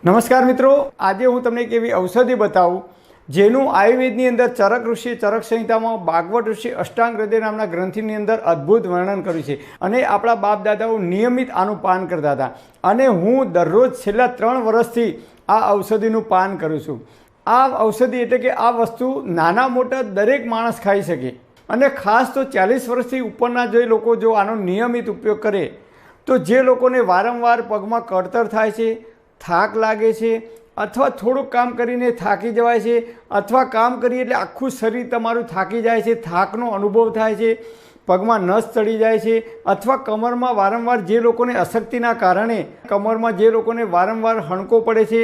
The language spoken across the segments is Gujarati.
નમસ્કાર મિત્રો, આજે હું તમને એક એવી ઔષધિ બતાવું જેનું આયુર્વેદની અંદર ચરક ઋષિ ચરક સંહિતામાં ભાગવત ઋષિ અષ્ટાંગ હૃદય નામના ગ્રંથિની અંદર અદ્ભુત વર્ણન કર્યું છે અને આપણા બાપ દાદાઓ નિયમિત આનું પાન કરતા હતા અને હું દરરોજ છેલ્લા 3 વર્ષથી આ ઔષધિનું પાન કરું છું। આ ઔષધિ એટલે કે આ વસ્તુ નાના મોટા દરેક માણસ ખાઈ શકે અને ખાસ તો 40 વર્ષથી ઉપરના જે લોકો જો આનો નિયમિત ઉપયોગ કરે તો જે લોકોને વારંવાર પગમાં કળતર થાય છે, થાક લાગે છે અથવા થોડુંક કામ કરીને થાકી જવાય છે અથવા કામ કરીએ એટલે આખું શરીર તમારું થાકી જાય છે, થાકનો અનુભવ થાય છે, પગમાં નસ ચડી જાય છે અથવા કમરમાં વારંવાર જે લોકોને અશક્તિના કારણે કમરમાં જે લોકોને વારંવાર હણકો પડે છે,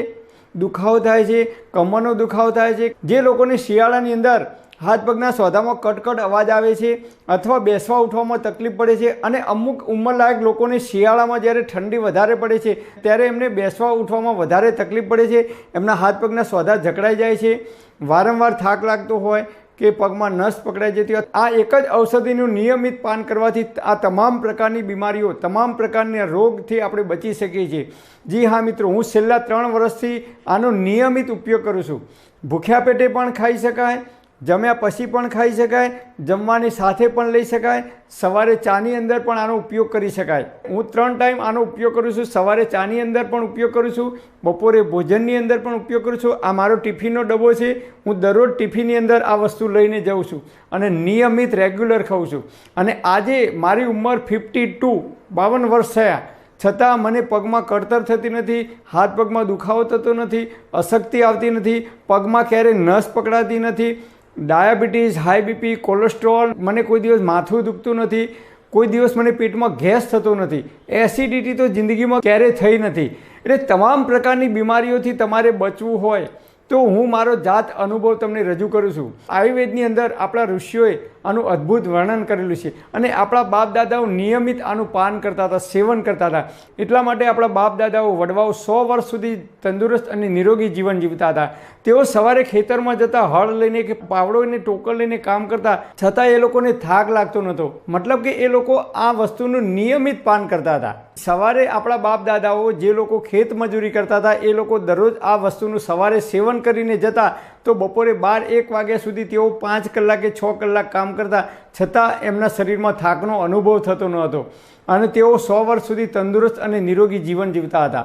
દુખાવો થાય છે, કમરનો દુખાવો થાય છે, જે લોકોને શિયાળાની અંદર હાથ પગના સોધામાં કટકટ અવાજ આવે છે અથવા બેસવા ઉઠવામાં તકલીફ પડે છે અને અમુક ઉંમરલાયક લોકોને શિયાળામાં જ્યારે ઠંડી વધારે પડે છે ત્યારે એમને બેસવા ઉઠવામાં વધારે તકલીફ પડે છે, એમના હાથ પગના સોધા જકડાઈ જાય છે, વારંવાર થાક લાગતો હોય કે પગમાં નસ પકડાઈ જતી હોય। આ એક જ ઔષધિનું નિયમિત પાન કરવાથી આ તમામ પ્રકારની બીમારીઓ, તમામ પ્રકારના રોગથી આપણે બચી શકીએ છીએ। જી હા મિત્રો, હું છેલ્લા 3 વર્ષથી આનો નિયમિત ઉપયોગ કરું છું। ભૂખ્યા પેટે પણ ખાઈ શકાય, જમ્યા પછી પણ ખાઈ શકાય, જમવાની સાથે પણ લઈ શકાય, સવારે ચાની અંદર પણ આનો ઉપયોગ કરી શકાય। હું 3 ટાઈમ આનો ઉપયોગ કરું છું। સવારે ચાની અંદર પણ ઉપયોગ કરું છું, બપોરે ભોજનની અંદર પણ ઉપયોગ કરું છું। આ મારો ટિફિનનો ડબ્બો છે, હું દરરોજ ટિફિનની અંદર આ વસ્તુ લઈને જાઉં છું અને નિયમિત રેગ્યુલર ખાઉં છું અને આજે મારી ઉંમર 52 વર્ષ થયા છતાં મને પગમાં કળતર થતી નથી, હાથ પગમાં દુખાવો થતો નથી, અશક્તિ આવતી નથી, પગમાં ક્યારેય નસ પકડાતી નથી, ડાયાબિટીસ, હાઈ બીપી, કોલેસ્ટ્રોલ, મને કોઈ દિવસ માથું દુખતું નથી, કોઈ દિવસ મને પેટમાં ગેસ થતો નથી, એસિડિટી તો જિંદગીમાં ક્યારેય થઈ નથી। એટલે તમામ પ્રકારની બીમારીઓથી તમારે બચવું હોય તો હું મારો જાત અનુભવ તમને રજૂ કરું છું। આયુર્વેદની અંદર આપણા ઋષિઓએ આનું અદ્ભુત વર્ણન કરેલું છે અને આપણા બાપ દાદાઓ નિયમિત આનું પાન કરતા હતા, સેવન કરતા હતા। એટલા માટે આપણા બાપ દાદાઓ વડવાઓ 100 વર્ષ સુધી તંદુરસ્ત અને નિરોગી જીવન જીવતા હતા। તેઓ સવારે ખેતરમાં જતા, હળ લઈને કે પાવડો અને ટોકર લઈને કામ કરતા છતાં એ લોકોને થાક લાગતો નહોતો, મતલબ કે એ લોકો આ વસ્તુનું નિયમિત પાન કરતા હતા। સવારે આપણા બાપ દાદાઓ જે લોકો ખેત મજૂરી કરતા હતા એ લોકો દરરોજ આ વસ્તુનું સવારે સેવન કરીને જતા તો બપોરે 12-1 વાગ્યા સુધી તેઓ 5 કલાક કે 6 કલાક કામ કરતા છતાં એમના શરીરમાં થાકનો અનુભવ થતો ન હતો અને તેઓ 100 વર્ષ સુધી તંદુરસ્ત અને નિરોગી જીવન જીવતા હતા।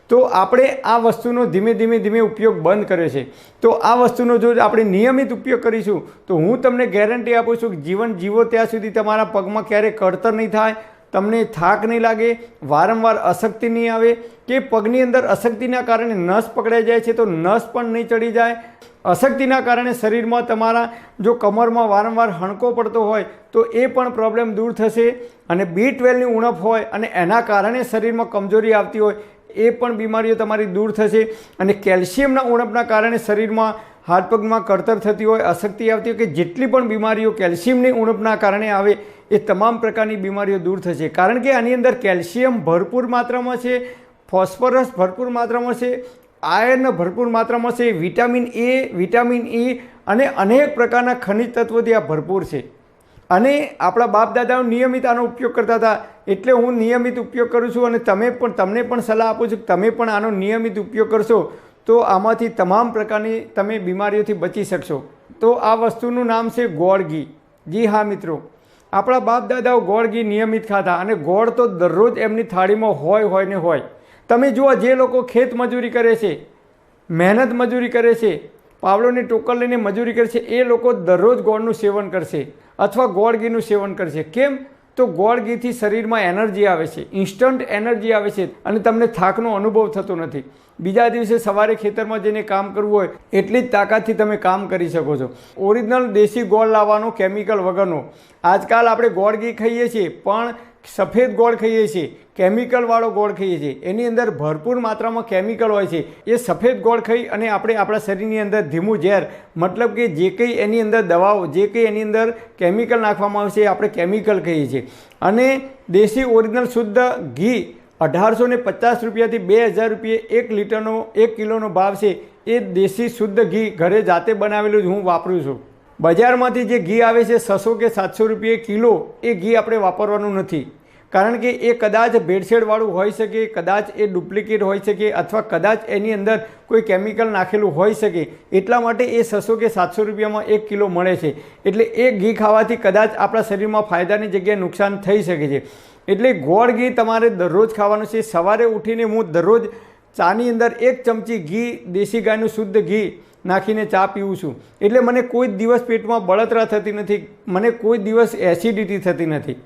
તો આપણે આ વસ્તુનો ધીમે ધીમે ઉપયોગ બંધ કર્યો છે। તો આ વસ્તુનો જો આપણે નિયમિત ઉપયોગ કરીશું તો હું તમને ગેરંટી આપું છું કે જીવન જીવો ત્યાં સુધી તમારા પગમાં ક્યારેય કળતર નહીં થાય, તમને થાક નહીં લાગે, વારંવાર અશક્તિ નહીં આવે કે પગની અંદર અશક્તિના કારણે નસ પકડાઈ જાય છે તો નસ પણ નહીં ચડી જાય। અશક્તિના કારણે શરીરમાં તમારા જો કમરમાં વારંવાર હણકો પડતો હોય તો એ પણ પ્રોબ્લેમ દૂર થશે અને B12ની ઉણપ હોય અને એના કારણે શરીરમાં કમજોરી આવતી હોય એ પણ બીમારીઓ તમારી દૂર થશે અને કેલ્શિયમના ઉણપના કારણે શરીરમાં હાથ પગમાં કળતર થતી હોય, અશક્તિ આવતી હોય કે જેટલી પણ બીમારીઓ કેલ્શિયમની ઉણપના કારણે આવે એ તમામ પ્રકારની બીમારીઓ દૂર થશે। કારણ કે આની અંદર કેલ્શિયમ ભરપૂર માત્રામાં છે, ફોસ્ફરસ ભરપૂર માત્રામાં છે, આયર્ન ભરપૂર માત્રામાં છે, વિટામિન A, વિટામિન E અને અનેક પ્રકારના ખનિજ તત્વોથી આ ભરપૂર છે અને આપણા બાપ દાદાઓ નિયમિત આનો ઉપયોગ કરતા હતા એટલે હું નિયમિત ઉપયોગ કરું છું અને તમને પણ સલાહ આપું છું કે તમે પણ આનો નિયમિત ઉપયોગ કરશો તો આમાંથી તમામ પ્રકારની તમે બીમારીઓથી બચી શકશો। તો આ વસ્તુનું નામ છે ગોળ ઘી। જી હા મિત્રો, આપણા બાપ દાદાઓ ગોળ ઘી નિયમિત ખાતા અને ગોળ તો દરરોજ એમની થાળીમાં હોય ને હોય। તમે જુઓ, જે લોકો ખેત મજૂરી કરે છે, મહેનત મજૂરી કરે છે, પાવડોની ટોકર લઈને મજૂરી કરે છે એ લોકો દરરોજ ગોળનું સેવન કરશે અથવા ગોળ ઘીનું સેવન કરશે। કેમ? તો ગોળ ઘીથી શરીરમાં એનર્જી આવે છે, ઇન્સ્ટન્ટ એનર્જી આવે છે અને તમને થાકનો અનુભવ થતો નથી। બીજા દિવસે સવારે ખેતરમાં જઈને કામ કરવું હોય એટલી જ તાકાતથી તમે કામ કરી શકો છો। ઓરિજિનલ દેશી ગોળ લાવવાનો, કેમિકલ વગરનો। આજકાલ આપણે ગોળ ઘી ખાઈએ છીએ પણ સફેદ ગોળ ખાઈએ છીએ, કેમિકલવાળો ગોળ ખાઈએ છીએ, એની અંદર ભરપૂર માત્રામાં કેમિકલ હોય છે। એ સફેદ ગોળ ખાઈ અને આપણે આપણા શરીરની અંદર ધીમું ઝેર, મતલબ કે જે કંઈ એની અંદર દવાઓ, જે કંઈ એની અંદર કેમિકલ નાખવામાં આવે છે એ આપણે કેમિકલ કહીએ છીએ અને દેશી ઓરિજિનલ શુદ્ધ ઘી 1850 રૂપિયાથી 2000 રૂપિયે 1 લીટરનો 1 કિલોનો ભાવ છે। એ દેશી શુદ્ધ ઘી ઘરે જાતે બનાવેલું જ હું વાપરું છું। બજારમાંથી જે ઘી આવે છે 600 કે 700 રૂપિયે કિલો, એ ઘી આપણે વાપરવાનું નથી। કારણ કે એ કદાચ ભેળસેળવાળું હોઈ શકે, કદાચ એ ડુપ્લિકેટ હોઈ શકે, અથવા કદાચ એની અંદર કોઈ કેમિકલ નાખેલું હોઈ શકે. એટલા માટે એ 600 કે 700 રૂપિયામાં 1 કિલો મળે છે. એટલે એ ઘી ખાવાથી કદાચ આપણા શરીરમાં ફાયદાની જગ્યાએ નુકસાન થઈ શકે છે. એટલે ગોળ ઘી તમારે દરરોજ ખાવાનું છે. સવારે ઉઠીને હું દરરોજ ચાની અંદર 1 ચમચી ઘી, દેશી ગાયનું શુદ્ધ ઘી નાખીને ચા પીવું છું. એટલે મને કોઈ દિવસ પેટમાં બળતરા થતી નથી, મને કોઈ દિવસ એસિડિટી થતી નથી.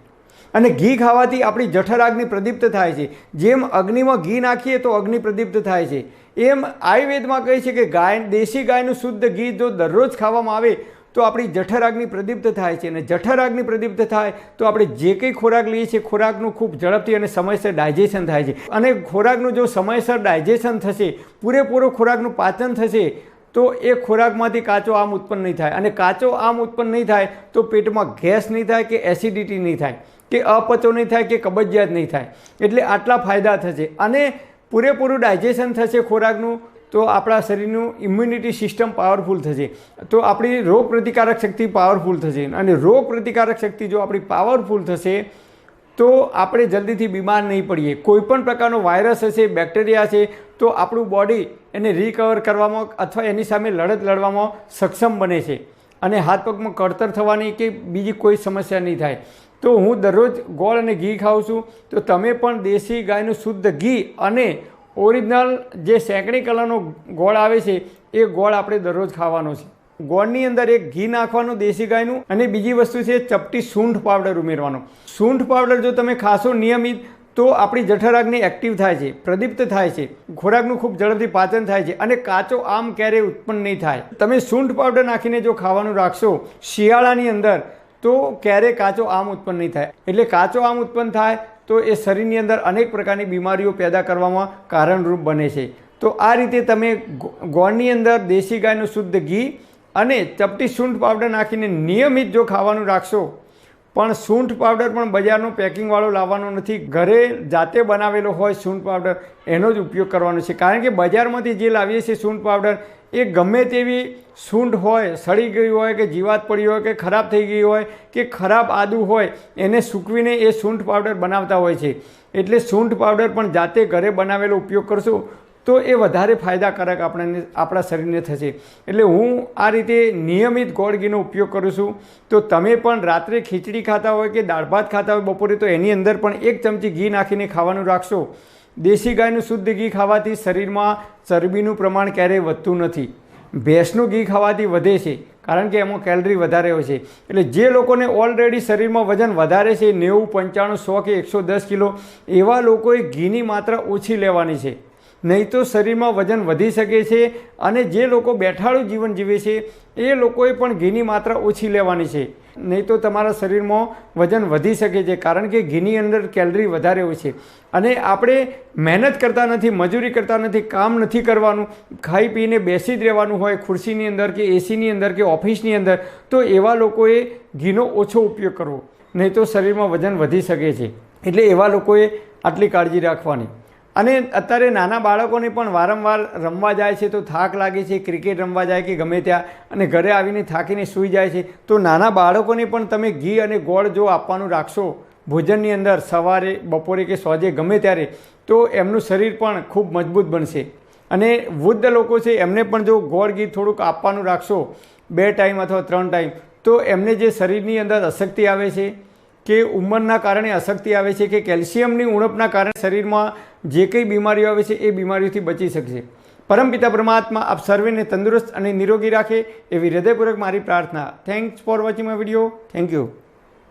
અને ઘી ખાવાથી આપણી જઠરાગ્નિ પ્રદીપ્ત થાય છે. જેમ અગ્નિમાં ઘી નાખીએ તો અગ્નિ પ્રદીપ્ત થાય છે, એમ આયુર્વેદમાં કહે છે કે દેશી ગાયનું શુદ્ધ ઘી જો દરરોજ ખાવામાં આવે તો આપણી જઠરાગ્નિ પ્રદીપ્ત થાય છે. અને જઠરાગ્નિ પ્રદીપ્ત થાય તો આપણે જે કંઈ ખોરાક લઈએ છીએ ખોરાકનું ખૂબ ઝડપથી અને સમયસર ડાયજેશન થાય છે. અને ખોરાકનું જો સમયસર ડાયજેશન થશે, પૂરેપૂરો ખોરાકનું પાચન થશે, તો એ ખોરાકમાંથી કાચો આમ ઉત્પન્ન નહીં થાય. અને કાચો આમ ઉત્પન્ન નહીં થાય તો પેટમાં ગેસ નહીં થાય, કે એસિડિટી નહીં થાય, કે અપચો નહીં થાય, કે કબજિયાત નહીં થાય. એટલે આટલા ફાયદા થશે. અને પૂરેપૂરું ડાયજેશન થશે ખોરાકનું, તો આપણા શરીરનું ઇમ્યુનિટી સિસ્ટમ પાવરફુલ થશે, તો આપણી રોગ પ્રતિકારક શક્તિ પાવરફુલ થશે. અને રોગ પ્રતિકારક શક્તિ જો આપણી પાવરફુલ થશે તો આપણે જલ્દીથી બીમાર નહીં પડીએ. કોઈપણ પ્રકારનો વાયરસ હશે, બેક્ટેરિયા છે, તો આપણું બોડી એને રિકવર કરવામાં અથવા એની સામે લડત લડવામાં સક્ષમ બને છે. અને હાથ પગમાં કળતર થવાની કે બીજી કોઈ સમસ્યા નહીં થાય. તો હું દરરોજ ગોળ અને ઘી ખાઉં છું. તો તમે પણ દેશી ગાયનું શુદ્ધ ઘી અને ઓરિજિનલ જે સેંકડી કલરનો ગોળ આવે છે એ ગોળ આપણે દરરોજ ખાવાનો છે. ગોળની અંદર એક ઘી નાખવાનું દેશી ગાયનું, અને બીજી વસ્તુ છે ચપટી સૂંઠ પાવડર ઉમેરવાનો. સૂંઠ પાવડર જો તમે ખાશો નિયમિત તો આપણી જઠરાગ્નિ એક્ટિવ થાય છે, પ્રદીપ્ત થાય છે, ખોરાકનું ખૂબ ઝડપથી પાચન થાય છે, અને કાચો આમ ક્યારેય ઉત્પન્ન નહીં થાય. તમે સૂંઠ પાવડર નાખીને જો ખાવાનું રાખશો શિયાળાની અંદર તો ક્યારેય કાચો આમ ઉત્પન્ન નહીં થાય. એટલે કાચો આમ ઉત્પન્ન થાય તો એ શરીરની અંદર અનેક પ્રકારની બીમારીઓ પેદા કરવામાં કારણરૂપ બને છે. તો આ રીતે તમે ગોળની અંદર દેશી ગાયનું શુદ્ધ ઘી અને ચપટી સૂંઠ પાવડર નાખીને નિયમિત જો ખાવાનું રાખશો, પણ સૂંઠ પાવડર પણ બજારનો પેકિંગવાળો લાવવાનો નથી, ઘરે જાતે બનાવેલો હોય સૂંઠ પાવડર એનો જ ઉપયોગ કરવાનો છે. કારણ કે બજારમાંથી જે લાવીએ છીએ સૂંઠ પાવડર એ ગમે તેવી સૂંઠ હોય, સડી ગઈ હોય, કે જીવાત પડી હોય, કે ખરાબ થઈ ગઈ હોય, કે ખરાબ આદુ હોય, એને સૂકવીને એ સૂંઠ પાવડર બનાવતા હોય છે. એટલે સૂંઠ પાવડર પણ જાતે ઘરે બનાવેલો ઉપયોગ કરશો તો એ વધારે ફાયદાકારક આપણા શરીરને થશે. એટલે હું આ રીતે નિયમિત ગોળ ઘીનો ઉપયોગ કરું છું. તો તમે પણ રાત્રે ખીચડી ખાતા હોય કે દાળ ભાત ખાતા હોય બપોરે, તો એની અંદર પણ 1 ચમચી ઘી નાખીને ખાવાનું રાખશો. દેશી ગાયનું શુદ્ધ ઘી ખાવાથી શરીરમાં ચરબીનું પ્રમાણ ક્યારેય વધતું નથી. ભેંસનું ઘી ખાવાથી વધે છે, કારણ કે એમાં કેલરી વધારે હોય છે. એટલે જે લોકોને ઓલરેડી શરીરમાં વજન વધારે છે, 90, 95, 100 કે 110 કિલો, એવા લોકોએ ઘીની માત્રા ઓછી લેવાની છે, નહીં તો શરીરમાં વજન વધી શકે છે. અને જે લોકો બેઠાડું જીવન જીવે છે એ લોકોએ પણ ઘીની માત્રા ઓછી લેવાની છે, નહીં તો તમારા શરીરમાં વજન વધી શકે છે. કારણ કે ઘીની અંદર કેલરી વધારે હોય છે. અને આપણે મહેનત કરતા નથી, મજૂરી કરતા નથી, કામ નથી કરવાનું, ખાઈ પીને બેસી જ રહેવાનું હોય ખુરશીની અંદર કે એસીની અંદર કે ઓફિસની અંદર, તો એવા લોકોએ ઘીનો ઓછો ઉપયોગ કરવો, નહીં તો શરીરમાં વજન વધી શકે છે. એટલે એવા લોકોએ આટલી કાળજી રાખવાની. અને અત્યારે નાના બાળકોને પણ વારંવાર રમવા જાય છે તો થાક લાગે છે, ક્રિકેટ રમવા જાય કે ગમે ત્યાં, અને ઘરે આવીને થાકીને સૂઈ જાય છે. તો નાના બાળકોને પણ તમે ઘી અને ગોળ જો આપવાનું રાખશો ભોજનની અંદર, સવારે, બપોરે કે સાંજે ગમે ત્યારે, તો એમનું શરીર પણ ખૂબ મજબૂત બનશે. અને વૃદ્ધ લોકો છે એમને પણ જો ગોળ ઘી થોડુંક આપવાનું રાખશો 2 ટાઈમ અથવા 3 ટાઈમ, તો એમને જે શરીરની અંદર અશક્તિ આવે છે, કે ઉંમરના કારણે અશક્તિ આવે છે, કે કેલ્શિયમની ઉણપના કારણે શરીરમાં જે કંઈ બીમારીઓ આવે છે એ બીમારીઓથી બચી શકશે. પરમપિતા પરમાત્મા આપ સર્વેને તંદુરસ્ત અને નિરોગી રાખે એવી હૃદયપૂર્વક મારી પ્રાર્થના. Thanks for watching my video. Thank you.